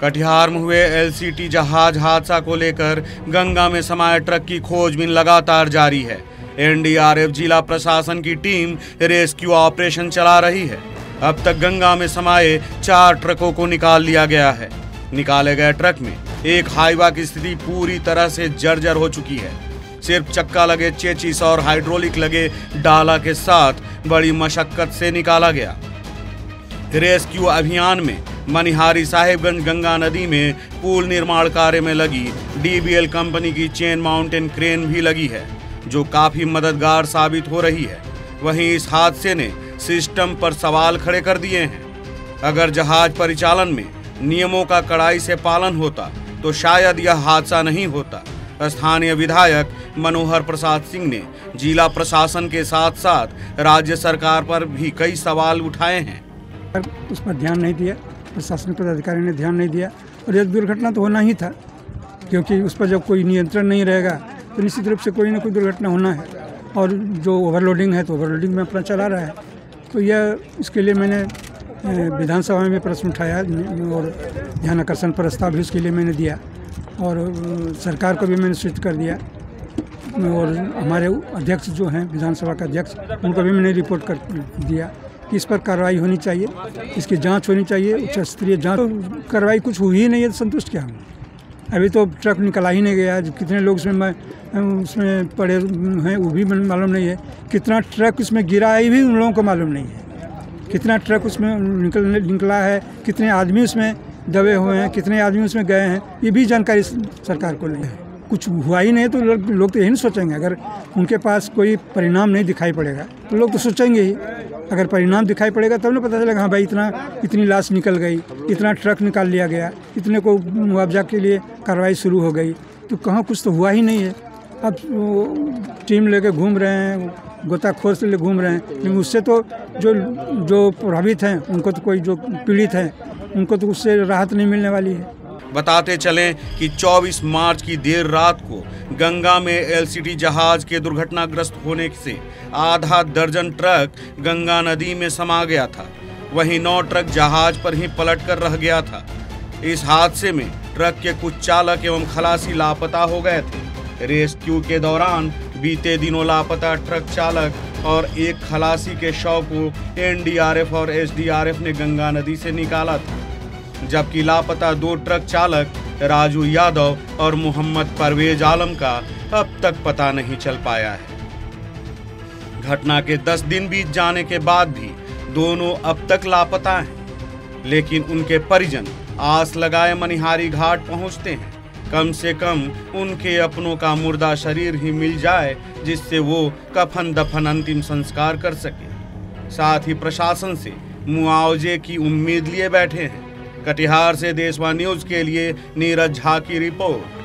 कटिहार में हुए एलसीटी जहाज हादसा को लेकर गंगा में समाये ट्रक की खोजबीन लगातार जारी है। एनडीआरएफ जिला प्रशासन की टीम रेस्क्यू ऑपरेशन चला रही है। अब तक गंगा में समाये 4 ट्रकों को निकाल लिया गया है। निकाले गए ट्रक में एक हाईवा की स्थिति पूरी तरह से जर्जर हो चुकी है। सिर्फ चक्का लगे चेचिस और हाइड्रोलिक लगे डाला के साथ बड़ी मशक्कत से निकाला गया। रेस्क्यू अभियान में मनिहारी साहिबगंज गंगा नदी में पुल निर्माण कार्य में लगी डीबीएल कंपनी की चेन माउंटेन क्रेन भी लगी है, जो काफी मददगार साबित हो रही है। वहीं इस हादसे ने सिस्टम पर सवाल खड़े कर दिए हैं। अगर जहाज परिचालन में नियमों का कड़ाई से पालन होता तो शायद यह हादसा नहीं होता। स्थानीय विधायक मनोहर प्रसाद सिंह ने जिला प्रशासन के साथ साथ राज्य सरकार पर भी कई सवाल उठाए हैं। उस पर ध्यान नहीं दिया, प्रशासन पदाधिकारी ने ध्यान नहीं दिया और यह दुर्घटना तो होना ही था, क्योंकि उस पर जब कोई नियंत्रण नहीं रहेगा तो निश्चित रूप से कोई ना कोई दुर्घटना होना है। और जो ओवरलोडिंग है तो ओवरलोडिंग में अपना चला रहा है। तो यह इसके लिए मैंने विधानसभा में प्रश्न उठाया और ध्यान आकर्षण प्रस्ताव भी उसके लिए मैंने दिया और सरकार को भी मैंने सूचित कर दिया और हमारे अध्यक्ष जो हैं विधानसभा का अध्यक्ष, उनको भी मैंने रिपोर्ट कर दिया कि इस पर कार्रवाई होनी चाहिए, इसकी जांच होनी चाहिए, उच्च स्तरीय जांच। तो कार्रवाई कुछ हुई ही नहीं है तो संतुष्ट क्या हूँ। अभी तो ट्रक निकला ही नहीं गया। कितने लोग उसमें पड़े हैं वो भी मालूम नहीं है। कितना ट्रक उसमें गिरा है भी उन लोगों को मालूम नहीं है। कितना ट्रक उसमें निकला है, कितने आदमी उसमें दबे हुए हैं, कितने आदमी उसमें गए हैं, ये भी जानकारी सरकार को नहीं है। कुछ हुआ ही नहीं तो लोग तो यही नहीं सोचेंगे। अगर उनके पास कोई परिणाम नहीं दिखाई पड़ेगा तो लोग तो सोचेंगे ही। अगर परिणाम दिखाई पड़ेगा तब ना पता चलेगा हाँ भाई इतनी लाश निकल गई, इतना ट्रक निकाल लिया गया, इतने को मुआवजा के लिए कार्रवाई शुरू हो गई। तो कहाँ कुछ तो हुआ ही नहीं है। अब टीम लेके घूम रहे हैं, गोताखोर से ले घूम रहे हैं, लेकिन उससे तो जो प्रभावित हैं उनको तो कोई जो पीड़ित हैं उनको तो उससे राहत नहीं मिलने वाली है। बताते चलें कि 24 मार्च की देर रात को गंगा में एलसीटी जहाज के दुर्घटनाग्रस्त होने से आधा दर्जन ट्रक गंगा नदी में समा गया था। वहीं 9 ट्रक जहाज पर ही पलट कर रह गया था। इस हादसे में ट्रक के कुछ चालक एवं खलासी लापता हो गए थे। रेस्क्यू के दौरान बीते दिनों लापता ट्रक चालक और एक खलासी के शव को एनडीआरएफ और एसडीआरएफ ने गंगा नदी से निकाला था, जबकि लापता 2 ट्रक चालक राजू यादव और मोहम्मद परवेज आलम का अब तक पता नहीं चल पाया है। घटना के 10 दिन बीत जाने के बाद भी दोनों अब तक लापता हैं, लेकिन उनके परिजन आस लगाए मनिहारी घाट पहुंचते हैं। कम से कम उनके अपनों का मुर्दा शरीर ही मिल जाए, जिससे वो कफन दफन अंतिम संस्कार कर सके। साथ ही प्रशासन से मुआवजे की उम्मीद लिए बैठे हैं। कटिहार से देशवा न्यूज के लिए नीरज झा की रिपोर्ट।